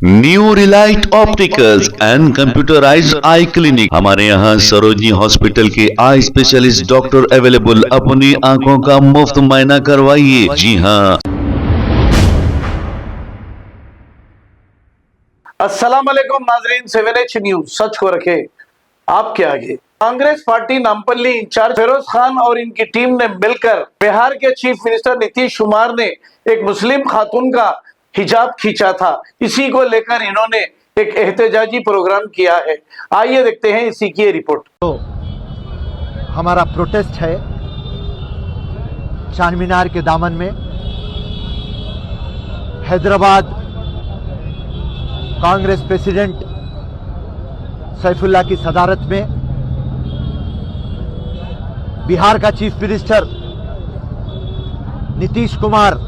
New Relight opticals and computerised I clinic. हमारे यहाँ Sarojini hospital के आई स्पेशलिस्ट डॉक्टर अवेलेबल। अपनी आंखों का मुफ्त मुआयना करवाइए। जी हाँ। अस्सलाम वालेकुम नाजरीन, 7H न्यूज सच को रखे आपके आगे। कांग्रेस पार्टी नामपल्ली इंचार्ज फिरोज खान और इनकी टीम ने मिलकर बिहार के चीफ मिनिस्टर नीतीश कुमार ने एक मुस्लिम खातून का हिजाब खींचा था। इसी को लेकर इन्होंने एक एहतजाजी प्रोग्राम किया है। आइए देखते हैं इसी की रिपोर्ट। तो हमारा प्रोटेस्ट है चार मीनार के दामन में। हैदराबाद कांग्रेस प्रेसिडेंट सैफुल्लाह की सदारत में बिहार का चीफ मिनिस्टर नीतीश कुमार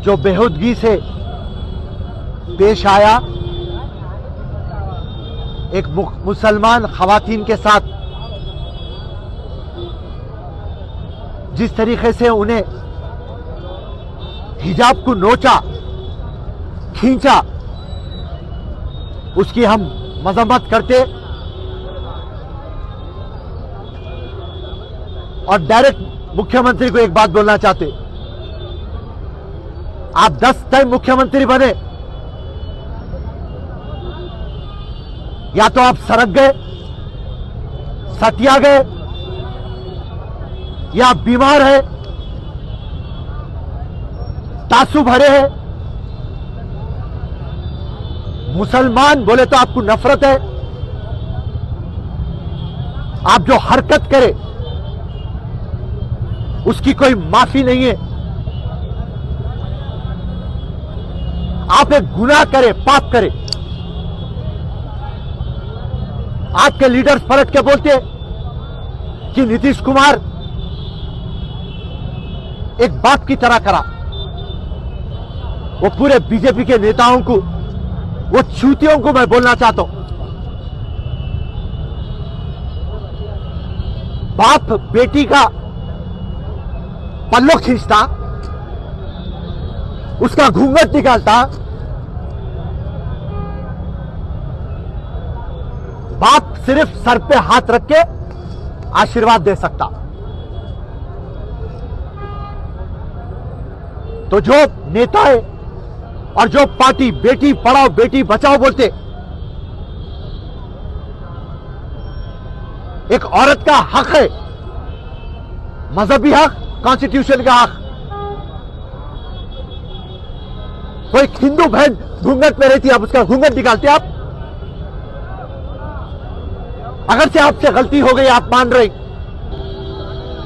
जो बेहूदगी से पेश आया, एक मुसलमान खवातीन के साथ जिस तरीके से उन्हें हिजाब को नोचा खींचा, उसकी हम मजम्मत करते और डायरेक्ट मुख्यमंत्री को एक बात बोलना चाहते। आप 10 टाइम मुख्यमंत्री बने, या तो आप सरक गए, सटिया गए, या आप बीमार है, तासु भरे हैं। मुसलमान बोले तो आपको नफरत है। आप जो हरकत करे उसकी कोई माफी नहीं है। आप एक गुनाह करे, पाप करे, आपके लीडर्स पलट के बोलते कि नीतीश कुमार एक बाप की तरह करा। वो पूरे बीजेपी के नेताओं को, वो चूतियों को मैं बोलना चाहता हूं, बाप बेटी का पल्लो खींचता, उसका घूंघट निकालता, बाप सिर्फ सर पे हाथ रख के आशीर्वाद दे सकता। तो जो नेता है और जो पार्टी बेटी पढ़ाओ बेटी बचाओ बोलते, एक औरत का हक है, मजहबी हक, कॉन्स्टिट्यूशन का हक। कोई हिंदू बहन घूंघट में रहती है, आप उसका घूंघट निकालते। आप अगर से आपसे गलती हो गई, आप मान रहे,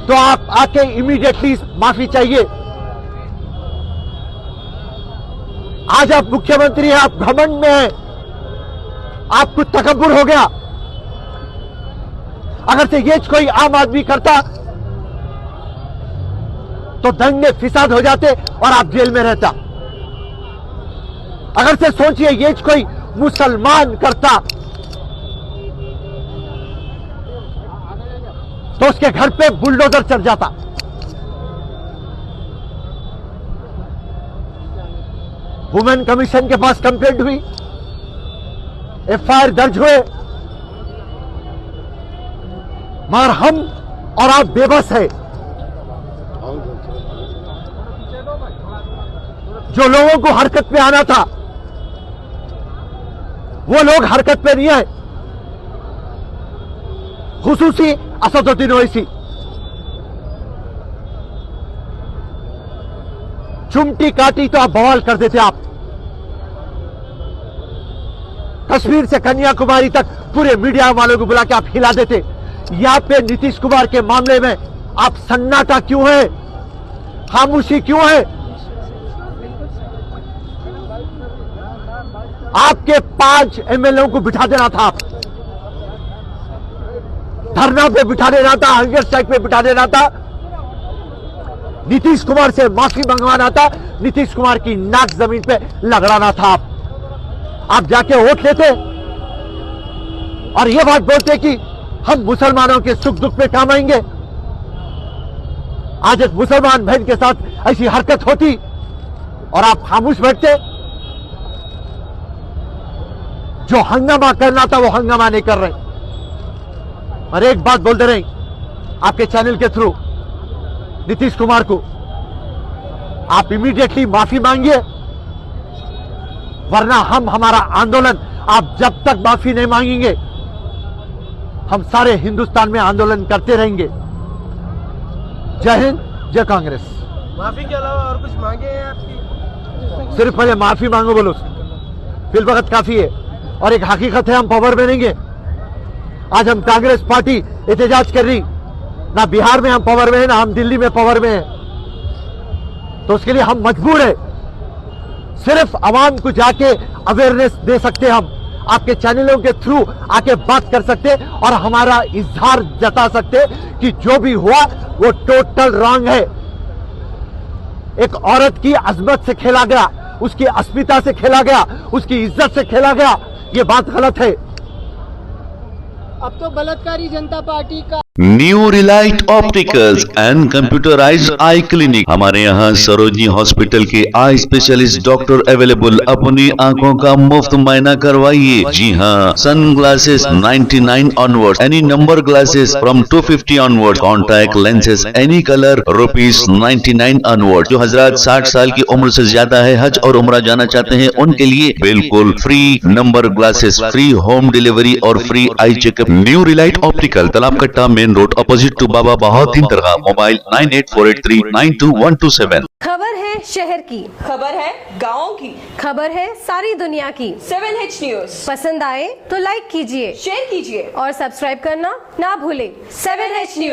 तो आप आके इमीडिएटली माफी चाहिए। आज आप मुख्यमंत्री हैं, आप घमंड में हैं, आपको तकब्बुर हो गया। अगर से ये कोई आम आदमी करता तो दंगे फिसाद हो जाते और आप जेल में रहता। अगर से सोचिए ये कोई मुसलमान करता तो उसके घर पे बुलडोजर चढ़ जाता। वुमेन कमीशन के पास कंप्लेंट हुई, एफआईआर दर्ज हुए, मगर हम और आप बेबस है। जो लोगों को हरकत में आना था वो लोग हरकत में नहीं आए। खुसूसी असदुद्दीन ओवैसी चुमटी काटी तो आप बवाल कर देते। आप कश्मीर से कन्याकुमारी तक पूरे मीडिया वालों को बुला के आप हिला देते। यहां पे नीतीश कुमार के मामले में आप सन्नाटा क्यों है, खामोशी क्यों है? आपके 5 एमएलए को बिठा देना था, आप धरना पे बिठा देना था, हंगर स्ट्राइक पे बिठा देना था, नीतीश कुमार से माफी मंगवाना था, नीतीश कुमार की नाक जमीन पे लगड़ाना था। आप जाके वोट लेते और ये बात बोलते कि हम मुसलमानों के सुख दुख में काम आएंगे। आज एक मुसलमान बहन के साथ ऐसी हरकत होती और आप खामोश बैठते। जो हंगामा करना था वो हंगामा नहीं कर रहे। और एक बात बोलते रहे आपके चैनल के थ्रू नीतीश कुमार को, आप इमीडिएटली माफी मांगिए, वरना हमारा आंदोलन, आप जब तक माफी नहीं मांगेंगे हम सारे हिंदुस्तान में आंदोलन करते रहेंगे। जय हिंद, जय कांग्रेस। माफी के अलावा और कुछ मांगे हैं आपकी? सिर्फ पहले माफी मांगो बोलो, फिल वक्त काफी है। और एक हकीकत है, हम पावर में नहीं है। आज हम कांग्रेस पार्टी एहतजाज कर रही, ना बिहार में हम पावर में है, ना हम दिल्ली में पावर में है, तो उसके लिए हम मजबूर है। सिर्फ आवाम को जाके अवेयरनेस दे सकते, हम आपके चैनलों के थ्रू आके बात कर सकते और हमारा इजहार जता सकते कि जो भी हुआ वो टोटल रॉन्ग है। एक औरत की अजमत से खेला गया, उसकी अस्मिता से खेला गया, उसकी इज्जत से खेला गया, ये बात गलत है। अब तो बलात्कारी जनता पार्टी का new Relight opticals and computerised I clinic. हमारे यहाँ सरोजनी हॉस्पिटल के आई स्पेशलिस्ट डॉक्टर अवेलेबल। अपनी आंखों का मुफ्त मायना करवाइए। जी हाँ, sun glasses 99 onward, any number glasses from 250 onward, contact lenses any colour ₹99 onward. जो हजरात 60 साल की उम्र से ज्यादा है, हज और उम्रा जाना चाहते हैं, उनके लिए बिल्कुल free number glasses, free home delivery और free eye checkup. New relight optical, Talab Katta, main road, opposite to Baba Bahauddin Dargah. Mobile 9848392127। खबर है शहर की, खबर है गाँव की, खबर है सारी दुनिया की। 7H न्यूज पसंद आए तो लाइक कीजिए, शेयर कीजिए और सब्सक्राइब करना ना भूलें। 7H news.